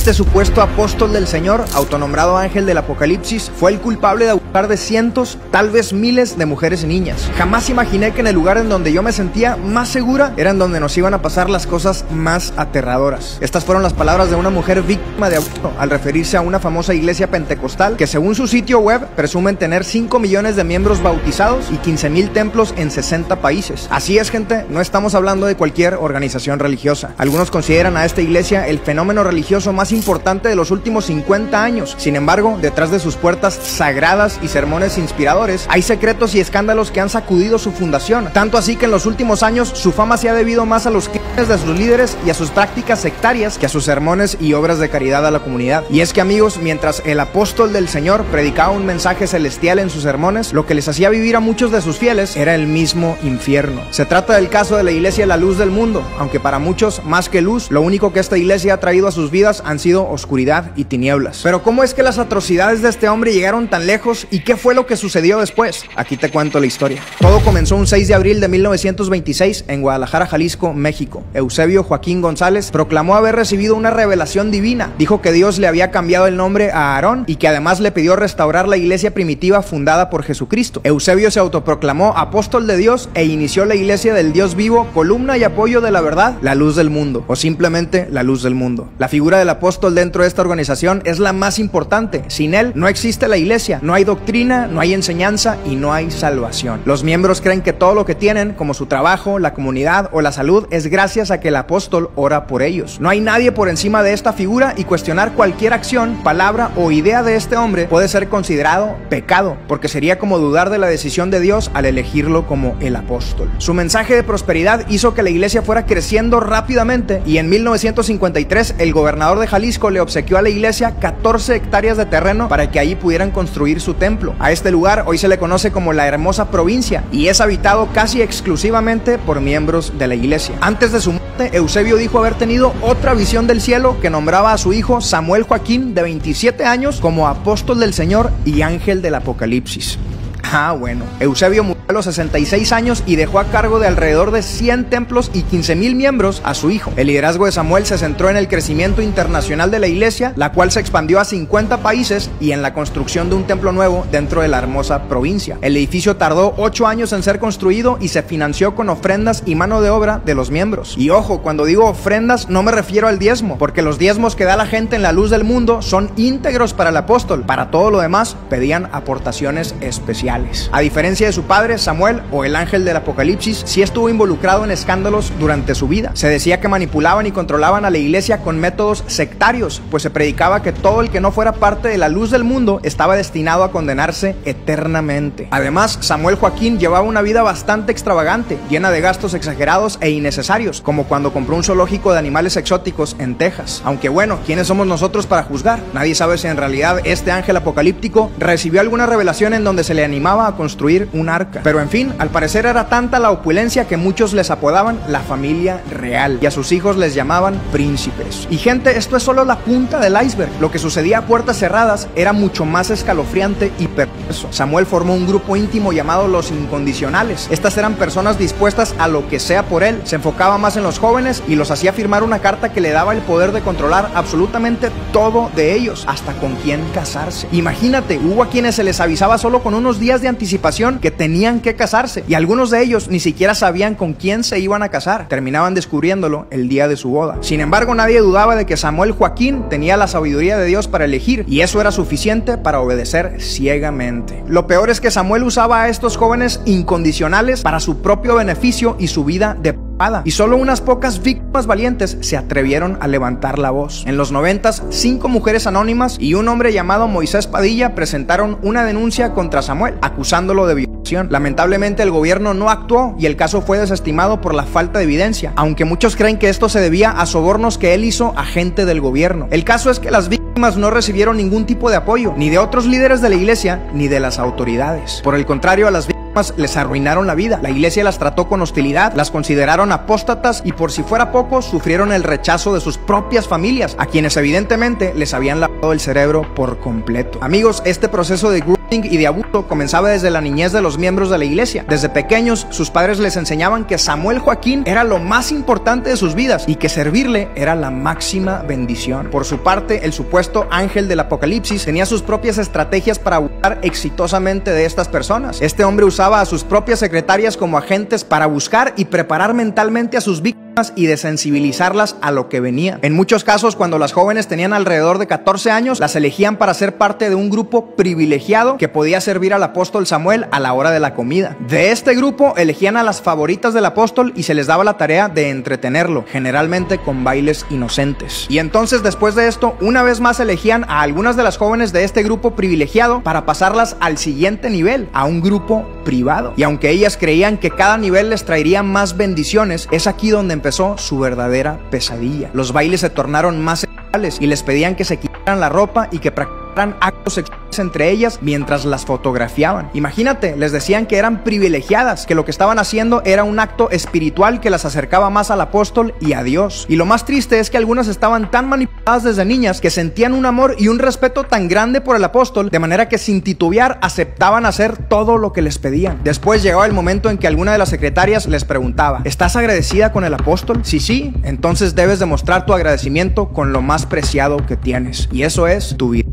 Este supuesto apóstol del Señor, autonombrado ángel del Apocalipsis, fue el culpable de abusar de cientos, tal vez miles de mujeres y niñas. Jamás imaginé que en el lugar en donde yo me sentía más segura era en donde nos iban a pasar las cosas más aterradoras. Estas fueron las palabras de una mujer víctima de abuso al referirse a una famosa iglesia pentecostal que, según su sitio web, presumen tener 5 millones de miembros bautizados y 15,000 templos en 60 países. Así es, gente, no estamos hablando de cualquier organización religiosa. Algunos consideran a esta iglesia el fenómeno religioso más importante de los últimos 50 años. Sin embargo, detrás de sus puertas sagradas y sermones inspiradores, hay secretos y escándalos que han sacudido su fundación. Tanto así que en los últimos años su fama se ha debido más a los crímenes de sus líderes y a sus prácticas sectarias que a sus sermones y obras de caridad a la comunidad. Y es que, amigos, mientras el apóstol del Señor predicaba un mensaje celestial en sus sermones, lo que les hacía vivir a muchos de sus fieles era el mismo infierno. Se trata del caso de la iglesia La Luz del Mundo, aunque para muchos, más que luz, lo único que esta iglesia ha traído a sus vidas han sido oscuridad y tinieblas. Pero ¿cómo es que las atrocidades de este hombre llegaron tan lejos y qué fue lo que sucedió después? Aquí te cuento la historia. Todo comenzó un 6 de abril de 1926 en Guadalajara, Jalisco, México. Eusebio Joaquín González proclamó haber recibido una revelación divina. Dijo que Dios le había cambiado el nombre a Aarón y que además le pidió restaurar la iglesia primitiva fundada por Jesucristo. Eusebio se autoproclamó apóstol de Dios e inició la iglesia del Dios vivo, columna y apoyo de la verdad, la luz del mundo, o simplemente la luz del mundo. La figura del apóstol dentro de esta organización es la más importante. Sin él no existe la iglesia, no hay doctrina, no hay enseñanza y no hay salvación. Los miembros creen que todo lo que tienen, como su trabajo, la comunidad o la salud, es gracias a que el apóstol ora por ellos. No hay nadie por encima de esta figura y cuestionar cualquier acción, palabra o idea de este hombre puede ser considerado pecado, porque sería como dudar de la decisión de Dios al elegirlo como el apóstol. Su mensaje de prosperidad hizo que la iglesia fuera creciendo rápidamente y en 1953 el gobernador de Jalisco le obsequió a la iglesia 14 hectáreas de terreno para que allí pudieran construir su templo. A este lugar hoy se le conoce como la Hermosa Provincia y es habitado casi exclusivamente por miembros de la iglesia. Antes de su muerte, Eusebio dijo haber tenido otra visión del cielo que nombraba a su hijo Samuel Joaquín, de 27 años, como apóstol del Señor y ángel del Apocalipsis. Bueno, Eusebio murió a los 66 años y dejó a cargo de alrededor de 100 templos y 15,000 miembros a su hijo. El liderazgo de Samuel se centró en el crecimiento internacional de la iglesia, la cual se expandió a 50 países y en la construcción de un templo nuevo dentro de la Hermosa Provincia. El edificio tardó 8 años en ser construido y se financió con ofrendas y mano de obra de los miembros. Y ojo, cuando digo ofrendas no me refiero al diezmo, porque los diezmos que da la gente en La Luz del Mundo son íntegros para el apóstol. Para todo lo demás pedían aportaciones especiales. A diferencia de su padre, Samuel, o el ángel del Apocalipsis, sí estuvo involucrado en escándalos durante su vida. Se decía que manipulaban y controlaban a la iglesia con métodos sectarios, pues se predicaba que todo el que no fuera parte de la luz del mundo estaba destinado a condenarse eternamente. Además, Samuel Joaquín llevaba una vida bastante extravagante, llena de gastos exagerados e innecesarios, como cuando compró un zoológico de animales exóticos en Texas. Aunque bueno, ¿quiénes somos nosotros para juzgar? Nadie sabe si en realidad este ángel apocalíptico recibió alguna revelación en donde se le animaba a construir un arca. Pero en fin, al parecer era tanta la opulencia que muchos les apodaban la familia real y a sus hijos les llamaban príncipes. Y gente, esto es solo la punta del iceberg. Lo que sucedía a puertas cerradas era mucho más escalofriante y perverso. Samuel formó un grupo íntimo llamado Los Incondicionales. Estas eran personas dispuestas a lo que sea por él. Se enfocaba más en los jóvenes y los hacía firmar una carta que le daba el poder de controlar absolutamente todo de ellos, hasta con quién casarse. Imagínate, hubo a quienes se les avisaba solo con unos días de anticipación que tenían que casarse y algunos de ellos ni siquiera sabían con quién se iban a casar. Terminaban descubriéndolo el día de su boda. Sin embargo, nadie dudaba de que Samuel Joaquín tenía la sabiduría de Dios para elegir y eso era suficiente para obedecer ciegamente. Lo peor es que Samuel usaba a estos jóvenes incondicionales para su propio beneficio y su vida de y solo unas pocas víctimas valientes se atrevieron a levantar la voz. En los 90s, 5 mujeres anónimas y un hombre llamado Moisés Padilla presentaron una denuncia contra Samuel, acusándolo de violación. Lamentablemente el gobierno no actuó y el caso fue desestimado por la falta de evidencia, aunque muchos creen que esto se debía a sobornos que él hizo a gente del gobierno. El caso es que las víctimas no recibieron ningún tipo de apoyo, ni de otros líderes de la iglesia, ni de las autoridades. Por el contrario, a las víctimas les arruinaron la vida. La iglesia las trató con hostilidad, las consideraron apóstatas y por si fuera poco, sufrieron el rechazo de sus propias familias, a quienes evidentemente les habían lavado el cerebro por completo. Amigos, este proceso de y de abuso comenzaba desde la niñez de los miembros de la iglesia. Desde pequeños, sus padres les enseñaban que Samuel Joaquín era lo más importante de sus vidas y que servirle era la máxima bendición. Por su parte, el supuesto ángel del Apocalipsis tenía sus propias estrategias para abusar exitosamente de estas personas. Este hombre usaba a sus propias secretarias como agentes para buscar y preparar mentalmente a sus víctimas y desensibilizarlas a lo que venía. En muchos casos, cuando las jóvenes tenían alrededor de 14 años, las elegían para ser parte de un grupo privilegiado que podía servir al apóstol Samuel a la hora de la comida. De este grupo elegían a las favoritas del apóstol y se les daba la tarea de entretenerlo, generalmente con bailes inocentes. Y entonces, después de esto, una vez más elegían a algunas de las jóvenes de este grupo privilegiado para pasarlas al siguiente nivel, a un grupo privado. Y aunque ellas creían que cada nivel les traería más bendiciones, es aquí donde empezó su verdadera pesadilla. Los bailes se tornaron más sexuales y les pedían que se quitaran la ropa y que practicaran actos sexuales entre ellas mientras las fotografiaban. Imagínate, les decían que eran privilegiadas, que lo que estaban haciendo era un acto espiritual que las acercaba más al apóstol y a Dios. Y lo más triste es que algunas estaban tan manipuladas desde niñas que sentían un amor y un respeto tan grande por el apóstol, de manera que sin titubear aceptaban hacer todo lo que les pedían. Después llegaba el momento en que alguna de las secretarias les preguntaba: ¿estás agradecida con el apóstol? Si sí, entonces debes demostrar tu agradecimiento con lo más preciado que tienes, y eso es tu vida.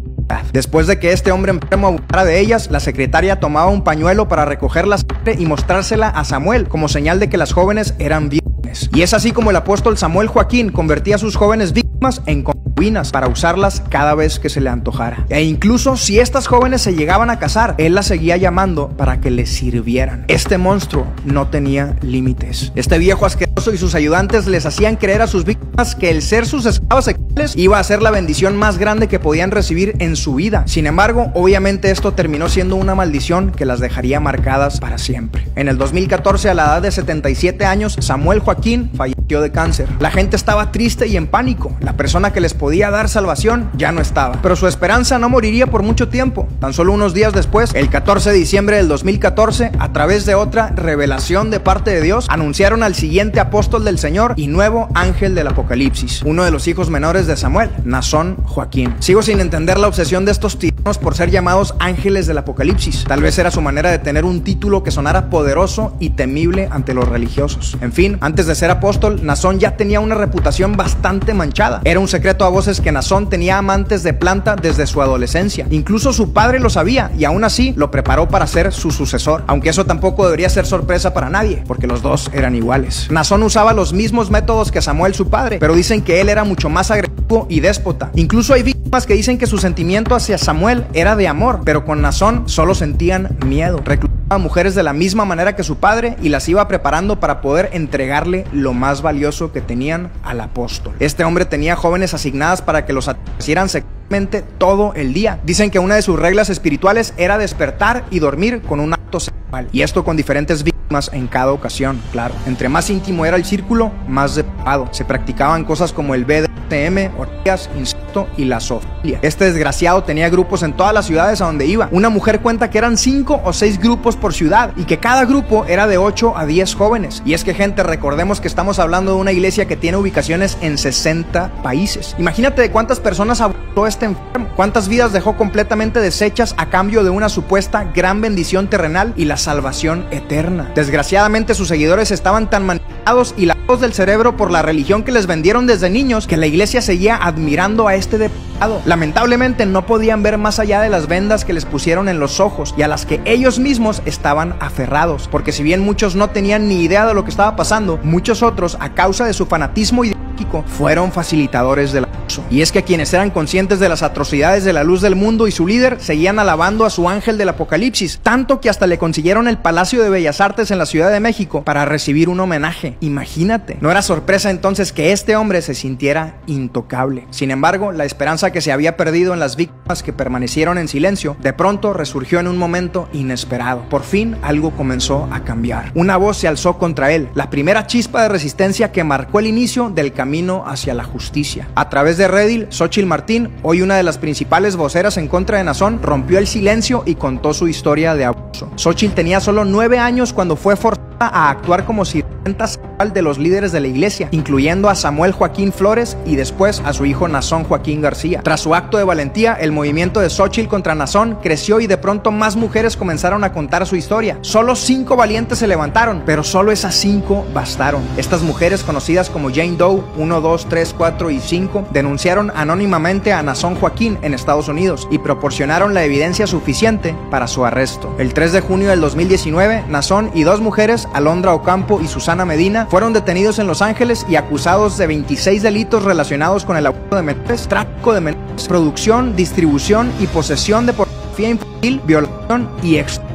Después de que este hombre enfermo abusara de ellas, la secretaria tomaba un pañuelo para recoger la sangre y mostrársela a Samuel como señal de que las jóvenes eran vírgenes. Y es así como el apóstol Samuel Joaquín convertía a sus jóvenes víctimas en concubinas para usarlas cada vez que se le antojara. E incluso si estas jóvenes se llegaban a casar, él las seguía llamando para que les sirvieran. Este monstruo no tenía límites. Este viejo asqueroso y sus ayudantes les hacían creer a sus víctimas que el ser sus esclavos sexuales iba a ser la bendición más grande que podían recibir en su vida. Sin embargo, obviamente esto terminó siendo una maldición que las dejaría marcadas para siempre. En el 2014, a la edad de 77 años, Samuel Joaquín falleció de cáncer. La gente estaba triste y en pánico. La persona que les podía dar salvación ya no estaba. Pero su esperanza no moriría por mucho tiempo. Tan solo unos días después, el 14 de diciembre del 2014, a través de otra revelación de parte de Dios, anunciaron al siguiente apóstol del Señor y nuevo ángel del Apocalipsis, uno de los hijos menores de Samuel, Naasón Joaquín. Sigo sin entender la obsesión de estos tiranos por ser llamados ángeles del Apocalipsis. Tal vez era su manera de tener un título que sonara poderoso y temible ante los religiosos. En fin, antes de ser apóstol, Naasón ya tenía una reputación bastante manchada. Era un secreto a voces que Naasón tenía amantes de planta desde su adolescencia. Incluso su padre lo sabía y aún así lo preparó para ser su sucesor. Aunque eso tampoco debería ser sorpresa para nadie, porque los dos eran iguales. Naasón usaba los mismos métodos que Samuel, su padre, pero dicen que él era mucho más agresivo y déspota. Incluso hay víctimas que dicen que su sentimiento hacia Samuel era de amor, pero con Naasón solo sentían miedo. Reclutaba a mujeres de la misma manera que su padre y las iba preparando para poder entregarle lo más valioso que tenían al apóstol. Este hombre tenía jóvenes asignadas para que los satisfacieran sexualmente todo el día. Dicen que una de sus reglas espirituales era despertar y dormir con un acto sexual, y esto con diferentes víctimas en cada ocasión. Claro, entre más íntimo era el círculo, más depravado. Se practicaban cosas como el BDSM, orgías, incesto y la zoofilia. Este desgraciado tenía grupos en todas las ciudades a donde iba. Una mujer cuenta que eran 5 o 6 grupos por ciudad y que cada grupo era de 8 a 10 jóvenes. Y es que, gente, recordemos que estamos hablando de una iglesia que tiene ubicaciones en 60 países. Imagínate de cuántas personas abusó este enfermo, cuántas vidas dejó completamente deshechas a cambio de una supuesta gran bendición terrenal y la salvación eterna. Desgraciadamente, sus seguidores estaban tan manipulados y lavados del cerebro por la religión que les vendieron desde niños que la iglesia seguía admirando a este depravado. Lamentablemente no podían ver más allá de las vendas que les pusieron en los ojos y a las que ellos mismos estaban aferrados, porque si bien muchos no tenían ni idea de lo que estaba pasando, muchos otros, a causa de su fanatismo ideológico, fueron facilitadores del abuso. Y es que quienes eran conscientes de las atrocidades de la luz del mundo y su líder seguían alabando a su ángel del Apocalipsis, tanto que hasta le consiguieron el Palacio de Bellas Artes en la Ciudad de México para recibir un homenaje. Imagínate. No era sorpresa entonces que este hombre se sintiera intocable. Sin embargo, la esperanza que se había perdido en las víctimas que permanecieron en silencio, de pronto resurgió en un momento inesperado. Por fin algo comenzó a cambiar. Una voz se alzó contra él, la primera chispa de resistencia que marcó el inicio del camino hacia la justicia. A través de Reddit, Xochitl Martín, hoy una de las principales voceras en contra de Naasón, rompió el silencio y contó su historia de abuso. Xochitl tenía solo 9 años cuando fue forzada a actuar como sirvienta sexual de los líderes de la iglesia, incluyendo a Samuel Joaquín Flores y después a su hijo Nazón Joaquín García. Tras su acto de valentía, el movimiento de Xóchitl contra Nazón creció y de pronto más mujeres comenzaron a contar su historia. Solo 5 valientes se levantaron, pero solo esas 5 bastaron. Estas mujeres, conocidas como Jane Doe 1, 2, 3, 4 y 5, denunciaron anónimamente a Nazón Joaquín en Estados Unidos y proporcionaron la evidencia suficiente para su arresto. El 3 de junio del 2019, Nazón y 2 mujeres, Alondra Ocampo y Susana Medina, fueron detenidos en Los Ángeles y acusados de 26 delitos relacionados con el abuso de menores, tráfico de menores, producción, distribución y posesión de pornografía infantil, violación y extorsión.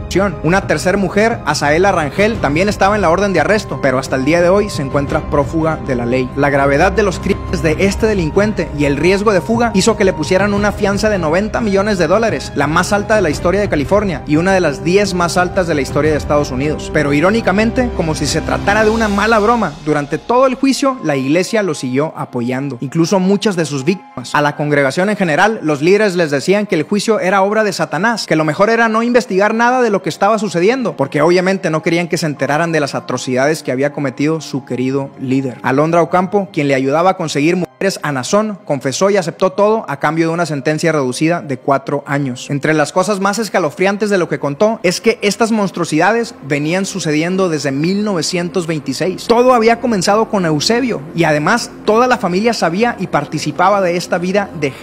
Una tercera mujer, Azaela Rangel, también estaba en la orden de arresto, pero hasta el día de hoy se encuentra prófuga de la ley. La gravedad de los crímenes de este delincuente y el riesgo de fuga hizo que le pusieran una fianza de $90 millones, la más alta de la historia de California y una de las 10 más altas de la historia de Estados Unidos. Pero irónicamente, como si se tratara de una mala broma, durante todo el juicio la iglesia lo siguió apoyando, incluso muchas de sus víctimas. A la congregación en general, los líderes les decían que el juicio era obra de Satanás, que lo mejor era no investigar nada de lo que estaba sucediendo, porque obviamente no querían que se enteraran de las atrocidades que había cometido su querido líder. Alondra Ocampo, quien le ayudaba a conseguir mujeres a Nazón, confesó y aceptó todo a cambio de una sentencia reducida de 4 años. Entre las cosas más escalofriantes de lo que contó es que estas monstruosidades venían sucediendo desde 1926. Todo había comenzado con Eusebio y además toda la familia sabía y participaba de esta vida de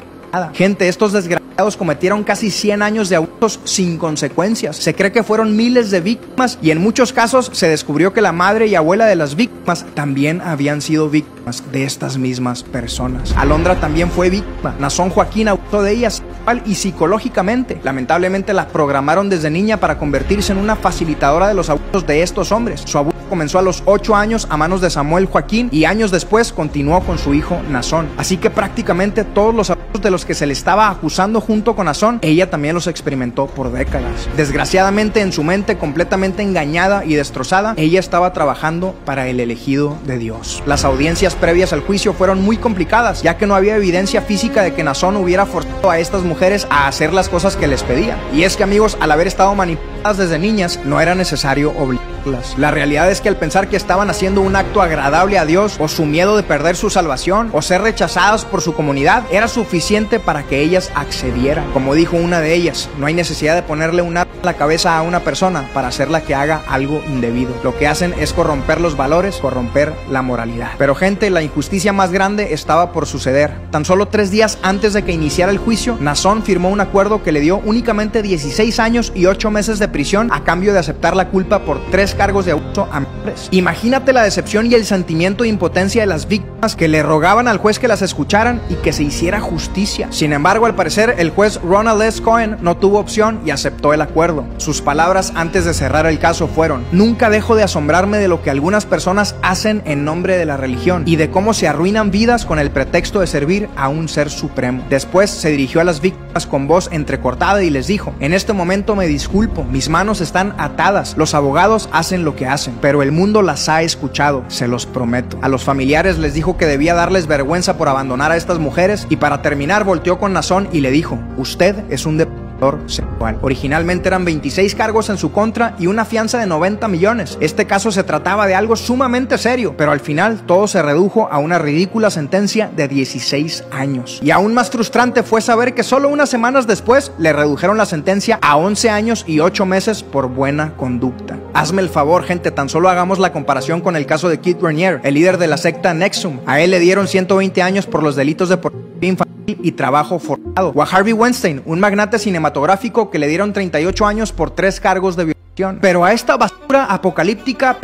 gente. Estos desgraciados cometieron casi 100 años de abusos sin consecuencias. Se cree que fueron miles de víctimas y en muchos casos se descubrió que la madre y abuela de las víctimas también habían sido víctimas de estas mismas personas. Alondra también fue víctima. Nazón Joaquín abusó de ella sexual y psicológicamente. Lamentablemente la programaron desde niña para convertirse en una facilitadora de los abusos de estos hombres. Su abuso comenzó a los 8 años a manos de Samuel Joaquín y años después continuó con su hijo Nazón. Así que prácticamente todos los abusos de los que se le estaba acusando junto con Nazón, ella también los experimentó por décadas. Desgraciadamente, en su mente completamente engañada y destrozada, ella estaba trabajando para el elegido de Dios. Las audiencias previas al juicio fueron muy complicadas, ya que no había evidencia física de que Nazón hubiera forzado a estas mujeres a hacer las cosas que les pedían. Y es que, amigos, al haber estado manipuladas desde niñas, no era necesario obligarlas. La realidad es que al pensar que estaban haciendo un acto agradable a Dios, o su miedo de perder su salvación, o ser rechazadas por su comunidad, era suficiente para que ellas accedieran. Como dijo una de ellas, no hay necesidad de ponerle un arma en la cabeza a una persona para hacerla que haga algo indebido. Lo que hacen es corromper los valores, corromper la moralidad. Pero gente, la injusticia más grande estaba por suceder. Tan solo 3 días antes de que iniciara el juicio, Nazón firmó un acuerdo que le dio únicamente 16 años y 8 meses de prisión a cambio de aceptar la culpa por 3 cargos de abuso a menores. Imagínate la decepción y el sentimiento de impotencia de las víctimas que le rogaban al juez que las escucharan y que se hiciera justicia. Sin embargo, al parecer, el juez Ronald S. Cohen no tuvo opción y aceptó el acuerdo. Sus palabras antes de cerrar el caso fueron: nunca dejo de asombrarme de lo que algunas personas hacen en nombre de la religión y de cómo se arruinan vidas con el pretexto de servir a un ser supremo. Después se dirigió a las víctimas con voz entrecortada y les dijo: en este momento me disculpo, mis manos están atadas, los abogados hacen lo que hacen, pero el mundo las ha escuchado, se los prometo. A los familiares les dijo que debía darles vergüenza por abandonar a estas mujeres y para terminar volteó con Nazón y le dijo: usted es un depredador sexual. Originalmente eran 26 cargos en su contra y una fianza de 90 millones. Este caso se trataba de algo sumamente serio, pero al final todo se redujo a una ridícula sentencia de 16 años. Y aún más frustrante fue saber que solo unas semanas después le redujeron la sentencia a 11 años y 8 meses por buena conducta. Hazme el favor, gente, tan solo hagamos la comparación con el caso de Keith Raniere, el líder de la secta NXIVM. A él le dieron 120 años por los delitos de pornografía infantil y trabajo forzado. O a Harvey Weinstein, un magnate cinematográfico, que le dieron 38 años por 3 cargos de violación. Pero a esta basura apocalíptica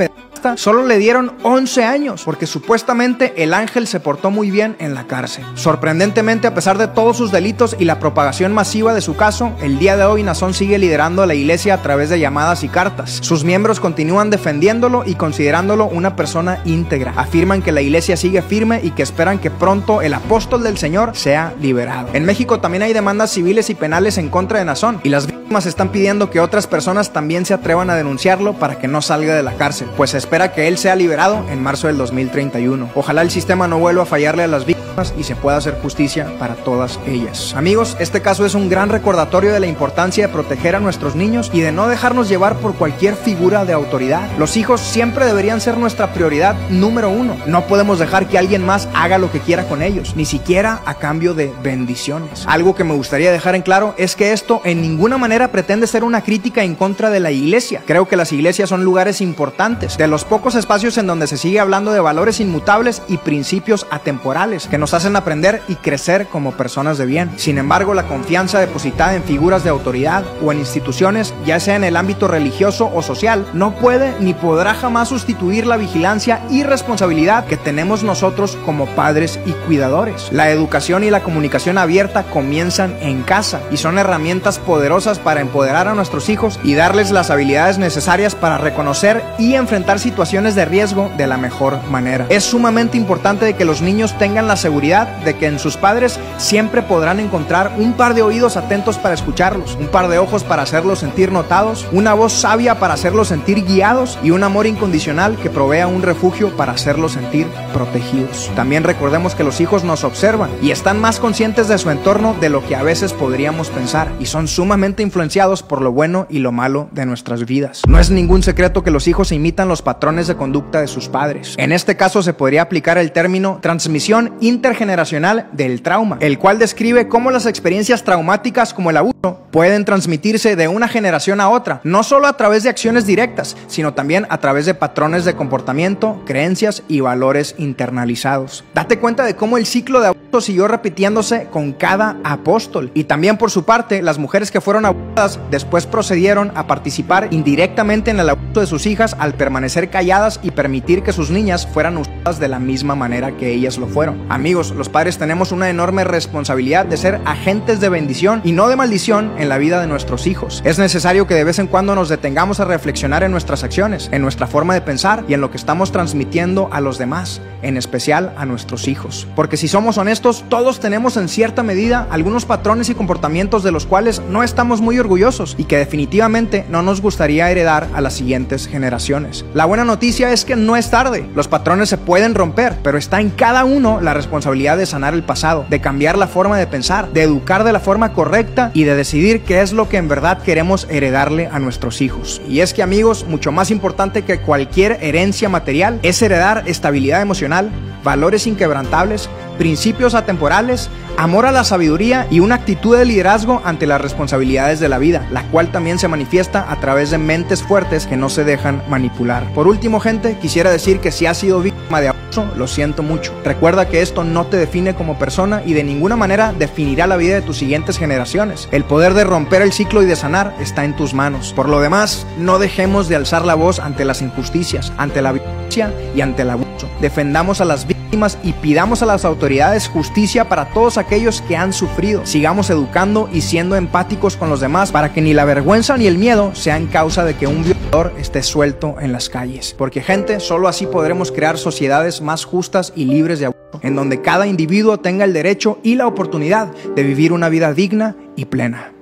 solo le dieron 11 años, porque supuestamente el ángel se portó muy bien en la cárcel. Sorprendentemente, a pesar de todos sus delitos y la propagación masiva de su caso, el día de hoy Nazón sigue liderando a la iglesia a través de llamadas y cartas. Sus miembros continúan defendiéndolo y considerándolo una persona íntegra. Afirman que la iglesia sigue firme y que esperan que pronto el apóstol del Señor sea liberado. En México también hay demandas civiles y penales en contra de Nazón, y las víctimas están pidiendo que otras personas también se atrevan a denunciarlo para que no salga de la cárcel, pues espera que él sea liberado en marzo del 2031. Ojalá el sistema no vuelva a fallarle a las víctimas y se pueda hacer justicia para todas ellas. Amigos, este caso es un gran recordatorio de la importancia de proteger a nuestros niños y de no dejarnos llevar por cualquier figura de autoridad. Los hijos siempre deberían ser nuestra prioridad número uno. No podemos dejar que alguien más haga lo que quiera con ellos, ni siquiera a cambio de bendiciones. Algo que me gustaría dejar en claro es que esto en ninguna manera pretende ser una crítica en contra de la iglesia. Creo que las iglesias son lugares importantes, de los pocos espacios en donde se sigue hablando de valores inmutables y principios atemporales que nos hacen aprender y crecer como personas de bien. Sin embargo, la confianza depositada en figuras de autoridad o en instituciones, ya sea en el ámbito religioso o social, no puede ni podrá jamás sustituir la vigilancia y responsabilidad que tenemos nosotros como padres y cuidadores. La educación y la comunicación abierta comienzan en casa y son herramientas poderosas para empoderar a nuestros hijos y darles las habilidades necesarias para reconocer y enfrentar situaciones de riesgo de la mejor manera. Es sumamente importante de que los niños tengan la seguridad de que en sus padres siempre podrán encontrar un par de oídos atentos para escucharlos, un par de ojos para hacerlos sentir notados, una voz sabia para hacerlos sentir guiados y un amor incondicional que provea un refugio para hacerlos sentir protegidos. También recordemos que los hijos nos observan y están más conscientes de su entorno de lo que a veces podríamos pensar y son sumamente influenciados por lo bueno y lo malo de nuestras vidas. No es ningún secreto que los hijos imitan los patrones de conducta de sus padres. En este caso se podría aplicar el término transmisión intergeneracional del trauma, el cual describe cómo las experiencias traumáticas como el abuso pueden transmitirse de una generación a otra, no solo a través de acciones directas, sino también a través de patrones de comportamiento, creencias y valores internalizados. Date cuenta de cómo el ciclo de abuso siguió repitiéndose con cada apóstol. Y también por su parte, las mujeres que fueron abusadas después procedieron a participar indirectamente en el abuso de sus hijas al permanecer calladas y permitir que sus niñas fueran usadas de la misma manera que ellas lo fueron. Amigos, los padres tenemos una enorme responsabilidad de ser agentes de bendición y no de maldición en la vida de nuestros hijos. Es necesario que de vez en cuando nos detengamos a reflexionar en nuestras acciones, en nuestra forma de pensar y en lo que estamos transmitiendo a los demás, en especial a nuestros hijos. Porque si somos honestos, todos tenemos en cierta medida algunos patrones y comportamientos de los cuales no estamos muy orgullosos y que definitivamente no nos gustaría heredar a las siguientes generaciones. La buena noticia es que no es tarde. Los patrones se pueden romper, pero está en cada uno la responsabilidad de sanar el pasado, de cambiar la forma de pensar, de educar de la forma correcta y de decidir qué es lo que en verdad queremos heredarle a nuestros hijos. Y es que, amigos, mucho más importante que cualquier herencia material es heredar estabilidad emocional, valores inquebrantables, principios atemporales, amor a la sabiduría y una actitud de liderazgo ante las responsabilidades de la vida, la cual también se manifiesta a través de mentes fuertes que no se dejan manipular. Por último, gente, quisiera decir que si has sido víctima de abuso, lo siento mucho. Recuerda que esto no te define como persona y de ninguna manera definirá la vida de tus siguientes generaciones. El poder de romper el ciclo y de sanar está en tus manos. Por lo demás, no dejemos de alzar la voz ante las injusticias, ante la violencia y ante el abuso. Defendamos a las víctimas y pidamos a las autoridades justicia para todos aquellos que han sufrido. Sigamos educando y siendo empáticos con los demás para que ni la vergüenza ni el miedo sean causa de que un violador esté suelto en las calles. Porque, gente, solo así podremos crear sociedades más justas y libres de abuso, en donde cada individuo tenga el derecho y la oportunidad de vivir una vida digna y plena.